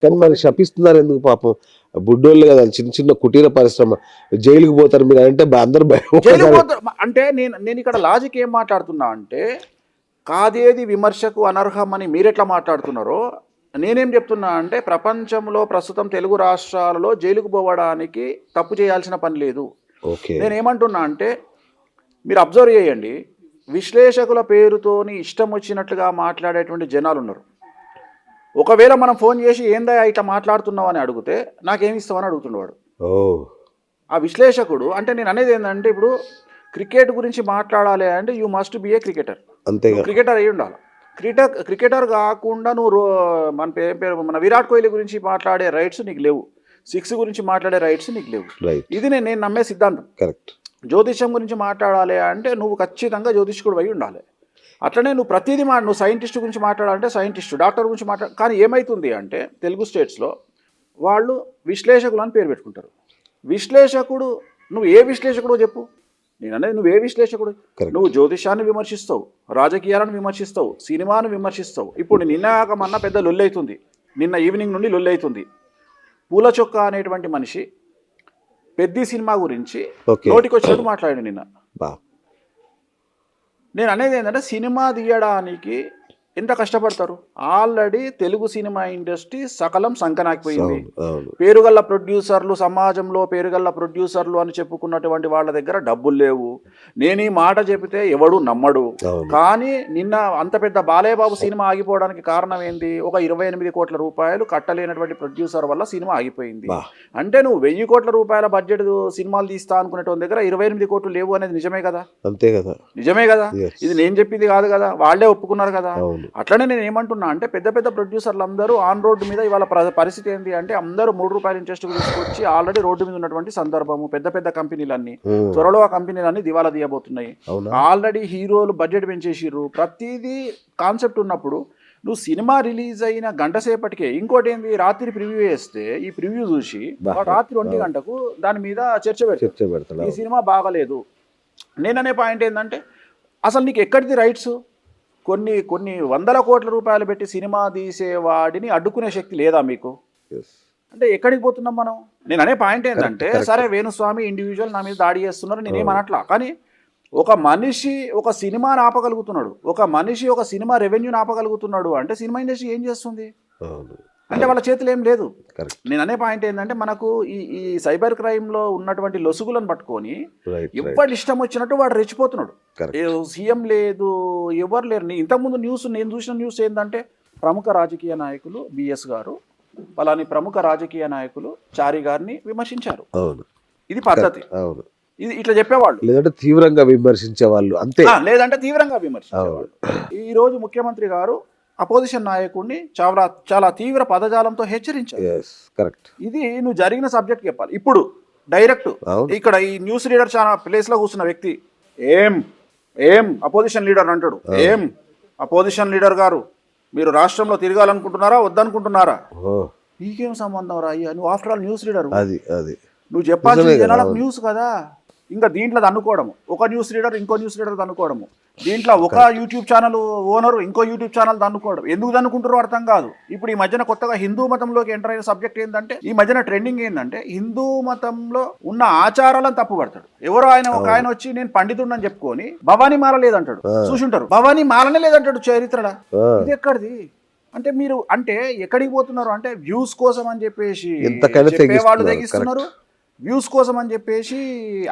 కానీ మరి శపిస్తున్నారు ఎందుకు పాపం? బుడ్డోళ్ళు కదా, చిన్న చిన్న కుటీర పరిశ్రమ, జైలుకి పోతారు మీరు అంటే అందరు అంటే నేను ఇక్కడ లాజిక్ ఏం మాట్లాడుతున్నా అంటే, కాదేది విమర్శకు అనర్హం అని మీరెట్లా మాట్లాడుతున్నారో నేనేం చెప్తున్నా అంటే, ప్రపంచంలో ప్రస్తుతం తెలుగు రాష్ట్రాలలో జైలుకు పోవడానికి తప్పు చేయాల్సిన పని లేదు. నేనేమంటున్నా అంటే, మీరు అబ్జర్వ్ చేయండి, విశ్లేషకుల పేరుతోని ఇష్టం వచ్చినట్లుగా మాట్లాడేటువంటి జనాలు ఉన్నారు. ఒకవేళ మనం ఫోన్ చేసి ఏందా ఇట్లా మాట్లాడుతున్నావు అని అడిగితే నాకేమి ఇస్తామని అడుగుతుండేవాడు ఆ విశ్లేషకుడు. అంటే నేను అనేది ఏంటంటే, ఇప్పుడు క్రికెట్ గురించి మాట్లాడాలి అంటే you must be A cricketer, cricketer అయి ఉండాలి. క్రికెటర్ కాకుండా నువ్వు మన విరాట్ కోహ్లీ గురించి మాట్లాడే రైట్స్ నీకు లేవు, సిక్స్ గురించి మాట్లాడే రైట్స్ నీకు లేవు. ఇది నేను నమ్మే సిద్ధాంతం. కరెక్ట్. జ్యోతిష్యం గురించి మాట్లాడాలి అంటే నువ్వు ఖచ్చితంగా జ్యోతిష్కుడు అయి ఉండాలి. అట్లనే నువ్వు ప్రతిదీ నువ్వు సైంటిస్ట్ గురించి మాట్లాడాలంటే సైంటిస్టు, డాక్టర్ గురించి కానీ ఏమవుతుంది అంటే తెలుగు స్టేట్స్లో వాళ్ళు విశ్లేషకులు అని పేరు పెట్టుకుంటారు. విశ్లేషకుడు, నువ్వు ఏ విశ్లేషకుడు చెప్పు? నేను అనేది నువ్వు ఏ విశ్లేషకుడు? నువ్వు జ్యోతిషాన్ని విమర్శిస్తావు, రాజకీయాలను విమర్శిస్తావు, సినిమాను విమర్శిస్తావు. ఇప్పుడు నిన్న మొన్న పెద్ద లొల్లి అవుతుంది, నిన్న ఈవినింగ్ నుండి లొల్లి అవుతుంది. పూల చొక్క అనేటువంటి మనిషి పెద్ద సినిమా గురించి నోటికొచ్చినట్టు మాట్లాడాడు నిన్న. నేను అనేది ఏంటంటే, సినిమా తీయడానికి ఎంత కష్టపడతారు. ఆల్రెడీ తెలుగు సినిమా ఇండస్ట్రీ సకలం సంకనాకిపోయింది. పేరుగల్ల ప్రొడ్యూసర్లు, సమాజంలో పేరుగల్ల ప్రొడ్యూసర్లు అని చెప్పుకున్నటువంటి వాళ్ళ దగ్గర డబ్బులు లేవు. నేను ఈ మాట చెబితే ఎవడు నమ్మడు. కానీ నిన్న అంత పెద్ద బాలయ్యబాబు సినిమా ఆగిపోవడానికి కారణం ఏంది? ఒక 28 కోట్ల రూపాయలు కట్టలేనటువంటి ప్రొడ్యూసర్ వల్ల సినిమా ఆగిపోయింది. అంటే నువ్వు 1000 కోట్ల రూపాయల బడ్జెట్ సినిమాలు తీస్తా అనుకునేటువంటి దగ్గర 28 కోట్లు లేవు అనేది నిజమే కదా? అంతే కదా, నిజమే కదా. ఇది నేను చెప్పింది కాదు కదా, వాళ్ళే ఒప్పుకున్నారు కదా. అట్లనే నేను ఏమంటున్నా అంటే, పెద్ద పెద్ద ప్రొడ్యూసర్లు అందరూ ఆన్ రోడ్డు మీద ఇవాళ పరిస్థితి ఏంటి అంటే, అందరూ 3 రూపాయల ఇంట్రెస్ట్ తీసుకొచ్చి ఆల్రెడీ రోడ్డు మీద ఉన్నటువంటి సందర్భము. పెద్ద పెద్ద కంపెనీలన్నీ త్వరలో ఆ కంపెనీలన్నీ దివాలా తీయబోతున్నాయి. ఆల్రెడీ హీరోలు బడ్జెట్ పెంచేసిర్రు. ప్రతిదీ కాన్సెప్ట్ ఉన్నప్పుడు నువ్వు సినిమా రిలీజ్ అయిన గంట సేపటికే ఇంకోటి ఏంది, రాత్రి ప్రివ్యూ వేస్తే ఈ ప్రివ్యూ చూసి రాత్రి 1 గంటకు దాని మీద చర్చ పెడతాడు, ఈ సినిమా బాగలేదు. నేననే పాయింట్ ఏంటంటే, అసలు నీకు ఎక్కడిది రైట్స్? కొన్ని వందల కోట్ల రూపాయలు పెట్టి సినిమా తీసేవాడిని అడ్డుకునే శక్తి లేదా మీకు? అంటే ఎక్కడికి పోతున్నాం మనం? నేను అనే పాయింట్ ఏంటంటే, సరే వేణుస్వామి ఇండివిజువల్ నా మీద దాడి చేస్తున్నారు, నేనేమనట్లా. కానీ ఒక మనిషి ఒక సినిమాని ఆపగలుగుతున్నాడు, ఒక మనిషి ఒక సినిమా రెవెన్యూని ఆపగలుగుతున్నాడు అంటే సినిమా ఇండస్ట్రీ ఏం చేస్తుంది? అంటే వాళ్ళ చేతులు ఏం లేదు. నేను అనే పాయింట్ ఏంటంటే, మనకు ఈ సైబర్ క్రైమ్లో ఉన్నటువంటి లొసుగులను పట్టుకొని ఎవరు ఇష్టం వచ్చినట్టు వాడు రెచ్చిపోతున్నాడు. సీఎం లేదు, ఎవరు లేరు. ఇంతకుముందు నేను చూసిన న్యూస్ ఏంటంటే, ప్రముఖ రాజకీయ నాయకులు బిఎస్ గారు అలాని ప్రముఖ రాజకీయ నాయకులు చారి గారిని విమర్శించారు. ఇది పద్ధతి. ఇది ఇట్లా చెప్పేవాళ్ళు, లేదంటే తీవ్రంగా విమర్శించే వాళ్ళు, అంతే. లేదంటే తీవ్రంగా విమర్శించేవాళ్ళు. ఈ రోజు ముఖ్యమంత్రి గారు అపోజిషన్ నాయకుడిని చాలా తీవ్ర పదజాలంతో హెచ్చరించారు. ఇది నువ్వు జరిగిన సబ్జెక్ట్ చెప్పాలి. ఇప్పుడు డైరెక్ట్ ఇక్కడ ఈ న్యూస్ రీడర్ చాలా ప్లేస్లో కూర్చున్న వ్యక్తి ఏం అపోజిషన్ లీడర్ అంటాడు. ఏం అపోజిషన్ లీడర్ గారు, మీరు రాష్ట్రంలో తిరగాలనుకుంటున్నారా వద్దనుకుంటున్నారా? నీకేం సంబంధం రా అయ్యా, నువ్వు ఆఫ్టర్ ఆల్ న్యూస్ రీడర్, నువ్వు చెప్పాల్సిన జనాలకు న్యూస్ కదా. ఇంకా దీంట్లో అనుకోవడము, ఒక న్యూస్ రీడర్ ఇంకో న్యూస్ రీడర్ అనుకోవడము, దీంట్లో ఒక యూట్యూబ్ ఛానల్ ఓనరు ఇంకో యూట్యూబ్ ఛానల్ దన్నుకోవడం. ఎందుకు దన్నుకుంటారో అర్థం కాదు. ఇప్పుడు ఈ మధ్యన కొత్తగా హిందూ మతంలోకి ఎంటర్ అయిన సబ్జెక్ట్ ఏంటంటే, ఈ మధ్యన ట్రెండింగ్ ఏంటంటే, హిందూ మతంలో ఉన్న ఆచారాలను తప్పుపడతాడు. ఎవరో ఒక ఆయన వచ్చి నేను పండితుడిని చెప్పుకొని భవానీ మాల లేదంటాడు. చూసుంటారు, భవానీ మాలనే లేదంటాడు చరిత్రలో. ఇది ఎక్కడిది? అంటే మీరు అంటే ఎక్కడికి పోతున్నారు అంటే, వ్యూస్ కోసం అని చెప్పేసి వాళ్ళు తెగిస్తున్నారు, వ్యూస్ కోసం అని చెప్పేసి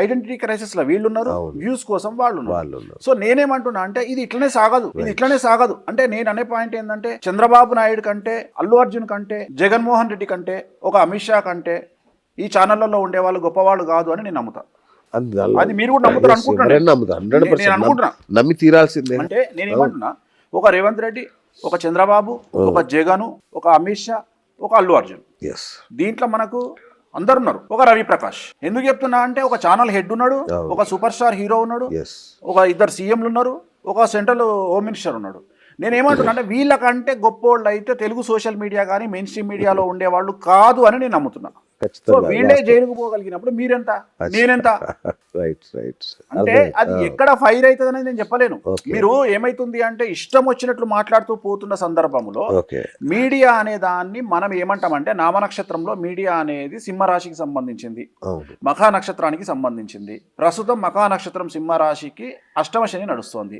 ఐడెంటిటీ క్రైసిస్ లో వీళ్ళు ఉన్నారు, వ్యూస్ కోసం వాళ్ళు ఉన్నారు. సో నేనేమంటున్నా అంటే, ఇది ఇట్లనే సాగదు. అంటే నేను అనే పాయింట్ ఏంటంటే, చంద్రబాబు నాయుడు కంటే, అల్లు అర్జున్ కంటే, జగన్మోహన్ రెడ్డి కంటే, ఒక అమిత్ షా కంటే ఈ ఛానళ్లలో ఉండేవాళ్ళు గొప్పవాళ్ళు కాదు అని నేను నమ్ముతా. అది మీరు కూడా నమ్ముతారు అనుకుంటున్నా. నమ్మి తీరాల్సిందే. అంటే నేనేమంటున్నా, ఒక రేవంత్ రెడ్డి, ఒక చంద్రబాబు, ఒక జగన్, ఒక అమిత్ షా, ఒక అల్లు అర్జున్, దీంట్లో మనకు అందరు ఉన్నారు. ఒక రవి ప్రకాష్. ఎందుకు చెప్తున్నా అంటే, ఒక ఛానల్ హెడ్ ఉన్నాడు, ఒక సూపర్ స్టార్ హీరో ఉన్నాడు, ఒక 2 సీఎంలు ఉన్నారు, ఒక సెంట్రల్ హోమ్ మినిస్టర్ ఉన్నాడు. నేనేమంటున్నా అంటే, వీళ్ళకంటే గొప్పోళ్ళు అయితే తెలుగు సోషల్ మీడియా కానీ మెయిన్ స్ట్రీమ్ మీడియాలో ఉండేవాళ్ళు కాదు అని నేను నమ్ముతున్నా. ఖచ్చితంగా వీళ్ళే జైలుకు పోగలిగినప్పుడు మీరెంత, నేనెంత? Right right. అంటే అది ఎక్కడ ఫైర్ అవుతుంది అనేది నేను చెప్పలేను. మీరు ఏమైతుంది అంటే ఇష్టం వచ్చినట్లు మాట్లాడుతూ పోతున్న సందర్భంలో మీడియా అనే దాన్ని మనం ఏమంటామంటే, నామ నక్షత్రంలో మీడియా అనేది సింహరాశికి సంబంధించింది, మఖా నక్షత్రానికి సంబంధించింది. ప్రస్తుతం మఖా నక్షత్రం సింహరాశికి అష్టమ శని నడుస్తోంది.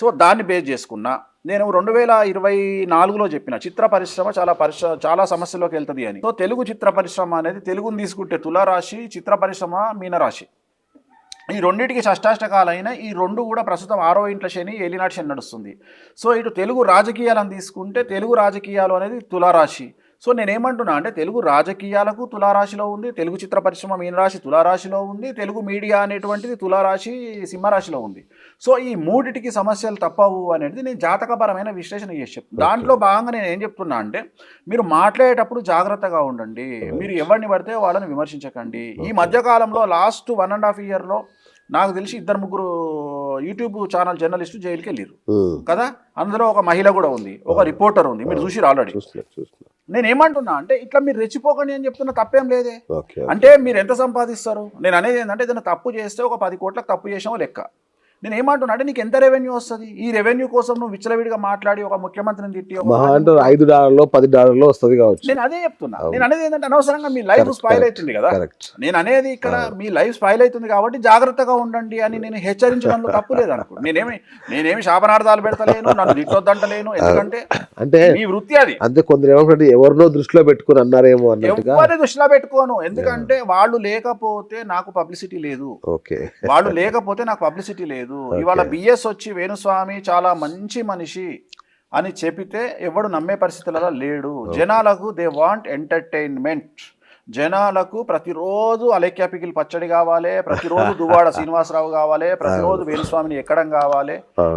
సో దాన్ని బేస్ చేసుకున్నా నేను 2024లో చెప్పిన చిత్ర పరిశ్రమ చాలా సమస్యలోకి వెళ్తుంది అని. సో తెలుగు చిత్ర పరిశ్రమ అనేది, తెలుగుని తీసుకుంటే తులారాశి, చిత్ర పరిశ్రమ మీనరాశి, ఈ రెండింటికి షష్టాష్టకాలైన ఈ రెండు కూడా ప్రస్తుతం 6వ ఇంట్లో శని, ఏలినాటి శని నడుస్తుంది. సో ఇటు తెలుగు రాజకీయాలను తీసుకుంటే తెలుగు రాజకీయాలు అనేది తులారాశి. సో నేనేమంటున్నా అంటే తెలుగు రాజకీయాలకు తులారాశిలో ఉంది, తెలుగు చిత్ర పరిశ్రమ మీనరాశి తులారాశిలో ఉంది, తెలుగు మీడియా అనేటువంటిది తులారాశి సింహరాశిలో ఉంది. సో ఈ మూడిటికి సమస్యలు తప్పవు అనేది నేను జాతకపరమైన విశ్లేషణ చేసి చెప్తాను. దాంట్లో భాగంగా నేను ఏం చెప్తున్నా అంటే, మీరు మాట్లాడేటప్పుడు జాగ్రత్తగా ఉండండి, మీరు ఎవరిని పడితే వాళ్ళని విమర్శించకండి. ఈ మధ్యకాలంలో లాస్ట్ 1.5 ఇయర్లో నాకు తెలిసి 2-3 యూట్యూబ్ ఛానల్ జర్నలిస్టు జైలుకి వెళ్ళారు కదా. అందులో ఒక మహిళ కూడా ఉంది, ఒక రిపోర్టర్ ఉంది, మీరు చూసి ఆల్రెడీ. నేను ఏమంటున్నా అంటే, ఇట్లా మీరు రెచ్చిపోకండి అని చెప్తున్నా, తప్పేం లేదే. అంటే మీరు ఎంత సంపాదిస్తారు? నేను అనేది ఏంటంటే, ఏదైనా తప్పు చేస్తే ఒక 10 కోట్లకు తప్పు చేసామో లెక్క. నేను ఏమంటున్నా అంటే, నీకు ఎంత రెవెన్యూ వస్తుంది? ఈ రెవెన్యూ కోసం నువ్వు విచ్చలవిడిగా మాట్లాడి ఒక ముఖ్యమంత్రిని తిట్టి $5 $10 వస్తుంది కావచ్చు. నేను అదే చెప్తున్నా. నేను అనేది ఏంటంటే, అనవసరంగా మీ లైఫ్ స్పాయిల్ అవుతుంది కదా. నేను అనేది ఇక్కడ మీ లైఫ్ స్పాయిల్ అవుతుంది కాబట్టి జాగ్రత్తగా ఉండండి అని నేను హెచ్చరించడంలో తప్పు లేదనుకో. నేనేమి శాపనార్థాలు పెడతలేను, నన్ను తిట్టొద్దంటలేను, ఎందుకంటే అంటే మీ వృత్తి అది. అంతే, కొందరు ఏమంటే ఎవరినో దృష్టిలో పెట్టుకుని అన్నారేమో అన్నట్టుగా. ఎవరిని దృష్టిలో పెట్టుకోను, ఎందుకంటే వాళ్ళు లేకపోతే నాకు పబ్లిసిటీ లేదు. వాళ్ళు లేకపోతే నాకు పబ్లిసిటీ లేదు. ఇవాళ బిఎస్ వచ్చి వేణుస్వామి చాలా మంచి మనిషి అని చెప్పితే ఎవడు నమ్మే పరిస్థితులలో లేడు. జనాలకు దే వాంట్ ఎంటర్టైన్మెంట్. జనాలకు ప్రతిరోజు అలెక్యాపికిల్ పచ్చడి కావాలి, ప్రతిరోజు దువ్వాడ శ్రీనివాసరావు కావాలి, ప్రతిరోజు వేణుస్వామిని ఎక్కడం కావాలి,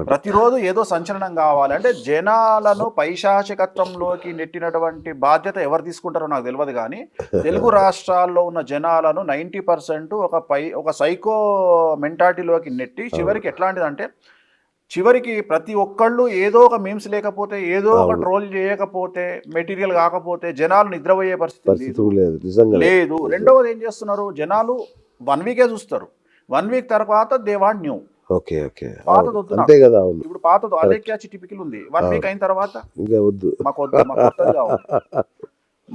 ప్రతిరోజు ఏదో సంచలనం కావాలి. అంటే జనాలను పైశాచికత్వంలోకి నెట్టినటువంటి బాధ్యత ఎవరు తీసుకుంటారో నాకు తెలియదు. కానీ తెలుగు రాష్ట్రాల్లో ఉన్న జనాలను 90% ఒక సైకో మెంటాలిటీలోకి నెట్టి చివరికి ఎట్లాంటిదంటే, చివరికి ప్రతి ఒక్కళ్ళు ఏదో ఒక మీమ్స్ లేకపోతే, ఏదో ఒక ట్రోల్ చేయకపోతే, మెటీరియల్ కాకపోతే జనాలు నిద్రపోయే పరిస్థితి లేదు. రెండవది ఏం చేస్తున్నారు, జనాలు 1 వీకే చూస్తారు, 1 వీక్ తర్వాత దే వాంట్ న్యూ. పాతది ఇప్పుడు పాతది అలేఖ్యాచి టిపికల్ ఉంది, 1 వీక్ అయిన తర్వాత మాకు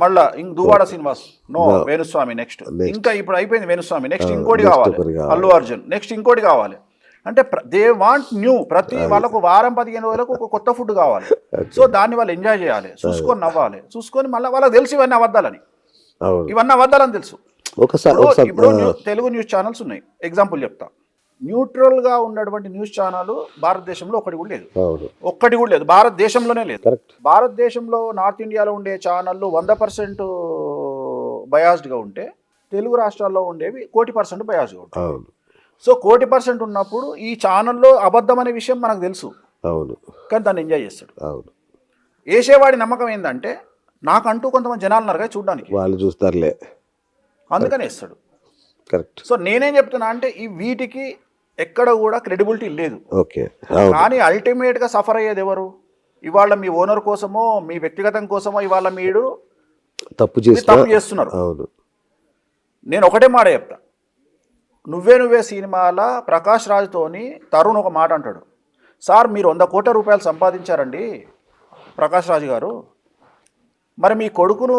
మళ్ళా ఇంక దువ్వాడ శ్రీనివాస్, నో వేణుస్వామి నెక్స్ట్, ఇంకా ఇప్పుడు అయిపోయింది వేణుస్వామి, నెక్స్ట్ ఇంకోటి కావాలి, అల్లు అర్జున్ నెక్స్ట్ ఇంకోటి కావాలి. అంటే దే వాంట్ న్యూ. ప్రతి వాళ్ళకు వారం 15 రోజులకు ఒక కొత్త ఫుడ్ కావాలి. సో దాన్ని వాళ్ళు ఎంజాయ్ చేయాలి, చూసుకొని నవ్వాలి, చూసుకొని మళ్ళీ వాళ్ళకి తెలుసు ఇవన్నీ అబద్ధాలని, తెలుసు. ఇప్పుడు తెలుగు న్యూస్ ఛానల్స్ ఉన్నాయి, ఎగ్జాంపుల్ చెప్తా. న్యూట్రల్గా ఉన్నటువంటి న్యూస్ ఛానల్ భారతదేశంలో ఒక్కటి కూడా లేదు, భారతదేశంలోనే లేదు. భారతదేశంలో నార్త్ ఇండియాలో ఉండే ఛానళ్ళు 100% బయాస్డ్గా ఉంటే, తెలుగు రాష్ట్రాల్లో ఉండేవి 1,00,00,000% బయాస్డ్గా ఉంటాయి. సో 1,00,00,000% ఉన్నప్పుడు ఈ ఛానల్లో అబద్ధం అనే విషయం మనకు తెలుసు, కానీ దాన్ని ఎంజాయ్ చేస్తాడు. వేసేవాడి నమ్మకం ఏంటంటే, నాకంటూ కొంతమంది జనాలు ఉన్నారు చూడడానికి, వాళ్ళు చూస్తారులే, అందుకని వేస్తాడు. సో నేనేం చెప్తున్నా అంటే, ఈ వీటికి ఎక్కడ కూడా క్రెడిబిలిటీ లేదు. కానీ అల్టిమేట్గా సఫర్ అయ్యేది ఎవరు? ఇవాళ మీ ఓనర్ కోసమో, మీ వ్యక్తిగతం కోసమో ఇవాళ మీరు తప్పు చేస్తున్నారు. నేను ఒకటే మాట చెప్తా, నువ్వే సినిమాల ప్రకాష్ రాజ్తోని తరుణ్ ఒక మాట అంటాడు, సార్ మీరు 100 కోట్ల రూపాయలు సంపాదించారండి ప్రకాష్ రాజ్ గారు, మరి మీ కొడుకును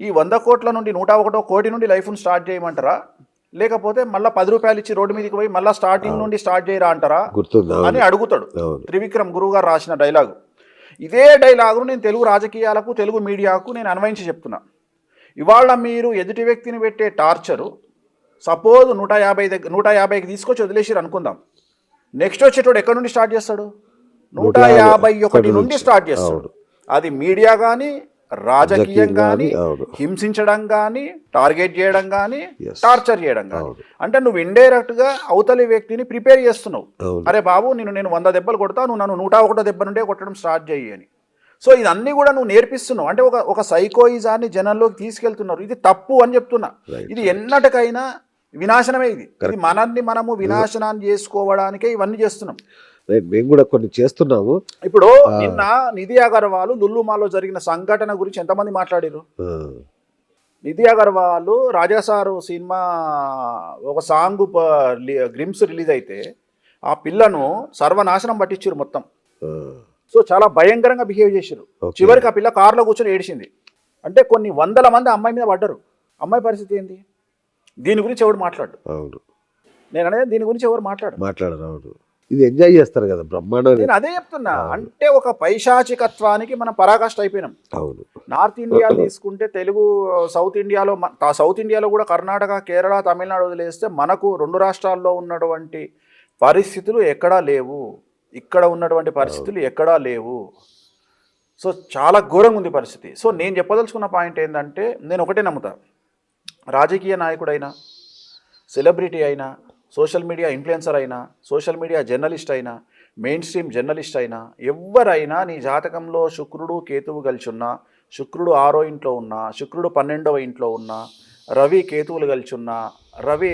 ఈ 100 కోట్ల నుండి 101 కోటి నుండి లైఫ్ను స్టార్ట్ చేయమంటారా, లేకపోతే మళ్ళీ 10 రూపాయలు ఇచ్చి రోడ్డు మీదకి పోయి మళ్ళీ స్టార్టింగ్ నుండి స్టార్ట్ చేయరా అంటారా అని అడుగుతాడు. త్రివిక్రమ్ గురువు గారు రాసిన డైలాగు. ఇదే డైలాగును నేను తెలుగు రాజకీయాలకు, తెలుగు మీడియాకు నేను అన్వయించి చెప్తున్నా. ఇవాళ మీరు ఎదుటి వ్యక్తిని పెట్టే టార్చరు, సపోజ్ 150కి తీసుకొచ్చి వదిలేసిరు అనుకుందాం, నెక్స్ట్ వచ్చేటోడు ఎక్కడి నుండి స్టార్ట్ చేస్తాడు? 151 నుండి స్టార్ట్ చేస్తాడు. అది మీడియా కానీ, రాజకీయం కానీ, హింసించడం కానీ, టార్గెట్ చేయడం కానీ, టార్చర్ చేయడం కానీ. అంటే నువ్వు ఇండైరెక్ట్గా అవతలి వ్యక్తిని ప్రిపేర్ చేస్తున్నావు, అరే బాబు నేను 100 దెబ్బలు కొడతా, నువ్వు నన్ను 101 దెబ్బ నుండే కొట్టడం స్టార్ట్ చేయి అని. సో ఇదన్నీ కూడా నువ్వు నేర్పిస్తున్నావు. అంటే ఒక సైకోయిజాన్ని జనంలోకి తీసుకెళ్తున్నారు. ఇది తప్పు అని చెప్తున్నా. ఇది ఎన్నటికైనా వినాశనమే. ఇది మనము వినాశనాన్ని చేసుకోవడానికే ఇవన్నీ చేస్తున్నాం. మేము కూడా కొన్ని చేస్తున్నాము. ఇప్పుడు నిన్న నిధి అగర్వాల్ లుల్లుమాలో జరిగిన సంఘటన గురించి ఎంతమంది మాట్లాడారు? నిధి అగర్వాల్ రాజాసారు సినిమా ఒక సాంగ్ గ్రిమ్స్ రిలీజ్ అయితే ఆ పిల్లను సర్వనాశనం పట్టించారు మొత్తం. సో చాలా భయంకరంగా బిహేవ్ చేశారు. Okay. చివరికి ఆ పిల్ల కారులో కూర్చొని ఏడిచింది. అంటే కొన్ని వందల మంది అమ్మాయి మీద పడ్డారు. అమ్మాయి పరిస్థితి ఏంటి? దీని గురించి ఎవరు మాట్లాడు? అవును, నేను అనేది దీని గురించి ఎవరు మాట్లాడరు. అవును, ఇది ఎంజాయ్ చేస్తారు కదా బ్రహ్మాండం. నేను అదే చెప్తున్నా. అంటే ఒక పైశాచికత్వానికి మనం పరాకాష్ట అయిపోయినాం. అవును, నార్త్ ఇండియా తీసుకుంటే తెలుగు, సౌత్ ఇండియాలో కూడా కర్ణాటక, కేరళ, తమిళనాడు వదిలేస్తే మనకు 2 రాష్ట్రాల్లో ఉన్నటువంటి పరిస్థితులు ఎక్కడా లేవు. ఇక్కడ ఉన్నటువంటి పరిస్థితులు ఎక్కడా లేవు. సో చాలా ఘోరంగా ఉంది పరిస్థితి. సో నేను చెప్పదలుచుకున్న పాయింట్ ఏంటంటే, నేను ఒకటే నమ్ముతా, రాజకీయ నాయకుడైనా, సెలబ్రిటీ అయినా, సోషల్ మీడియా ఇన్ఫ్లుయెన్సర్ అయినా, సోషల్ మీడియా జర్నలిస్ట్ అయినా, మెయిన్ స్ట్రీమ్ జర్నలిస్ట్ అయినా, ఎవరైనా నీ జాతకంలో శుక్రుడు కేతువు కలిసి ఉన్నా, శుక్రుడు 6వ ఇంట్లో ఉన్నా, శుక్రుడు 12వ ఇంట్లో ఉన్నా, రవి కేతువులు కలిసి ఉన్నా, రవి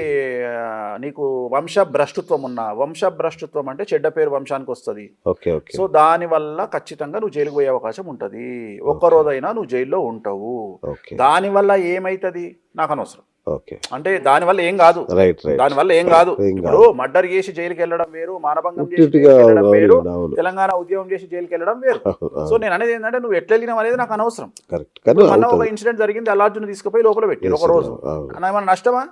నీకు వంశభ్రష్టత్వం ఉన్నా, వంశభ్రష్టత్వం అంటే చెడ్డ పేరు వంశానికి వస్తుంది. Okay okay. సో దానివల్ల ఖచ్చితంగా నువ్వు జైలుకు పోయే అవకాశం ఉంటుంది. ఒక్కరోజైనా నువ్వు జైల్లో ఉంటావు. ఓకే. దానివల్ల ఏమవుతుంది నాకు అనవసరం. ఓకే. అంటే దానివల్ల ఏం కాదు, రైట్ రైట్. దానివల్ల ఏం కాదు. ఇప్పుడు మర్డర్ చేసి జైలుకి వెళ్ళడం వేరు, మానభంగం చేసి జైలుకి వెళ్ళడం వేరు, తెలంగాణ ఉద్యమం చేసి జైలుకి వెళ్ళడం వేరు. సో నేను అనేది ఏంటంటే, నువ్వు ఎట్లా వెళ్ళినావు అనేది నాకు అనవసరం. మొన్న ఒక ఇన్సిడెంట్ జరిగింది, అల్లార్జున్ తీసుకుపోయి లోపల పెట్టి ఒక రోజు. ఏమైనా నష్టమా?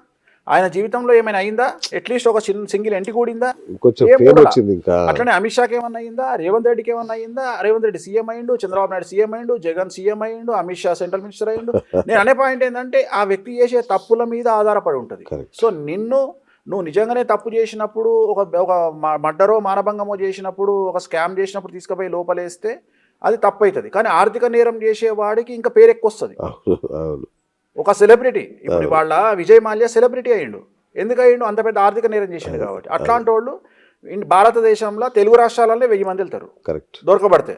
ఆయన జీవితంలో ఏమైనా అయిందా? అట్లీస్ట్ ఒక సింగిల్ ఎంటి కూడిందా? అట్లనే అమిత్ షాకి ఏమన్నా అయిందా? రేవంత్ రెడ్డికి ఏమన్నా అయిందా? రేవంత్ రెడ్డి సీఎం అయ్యిండు, చంద్రబాబు నాయుడు సీఎం అయ్యిండు, జగన్ సీఎం అయ్యిండు, అమిత్ షా సెంట్రల్ మినిస్టర్ అయ్యిండు. నేను అనే పాయింట్ ఏంటంటే, ఆ వ్యక్తి చేసే తప్పుల మీద ఆధారపడి ఉంటుంది. సో నువ్వు నిజంగానే తప్పు చేసినప్పుడు, ఒక మర్డరో మానభంగమో చేసినప్పుడు, ఒక స్కామ్ చేసినప్పుడు తీసుకుపోయి లోపలేస్తే అది తప్పు అవుతుంది. కానీ ఆర్థిక నేరం చేసేవాడికి ఇంకా పేరు ఎక్కువ వస్తుంది. ఒక సెలబ్రిటీ, ఇప్పుడు వాళ్ళ విజయ్ మాల్యా సెలబ్రిటీ అయ్యిండు. ఎందుకు అయ్యిండు? అంత పెద్ద ఆర్థిక నేరం చేసిండు కాబట్టి. అట్లాంటి వాళ్ళు భారతదేశంలో తెలుగు రాష్ట్రాలలో 1000 మంది వెళ్తారు దొరకబడితే.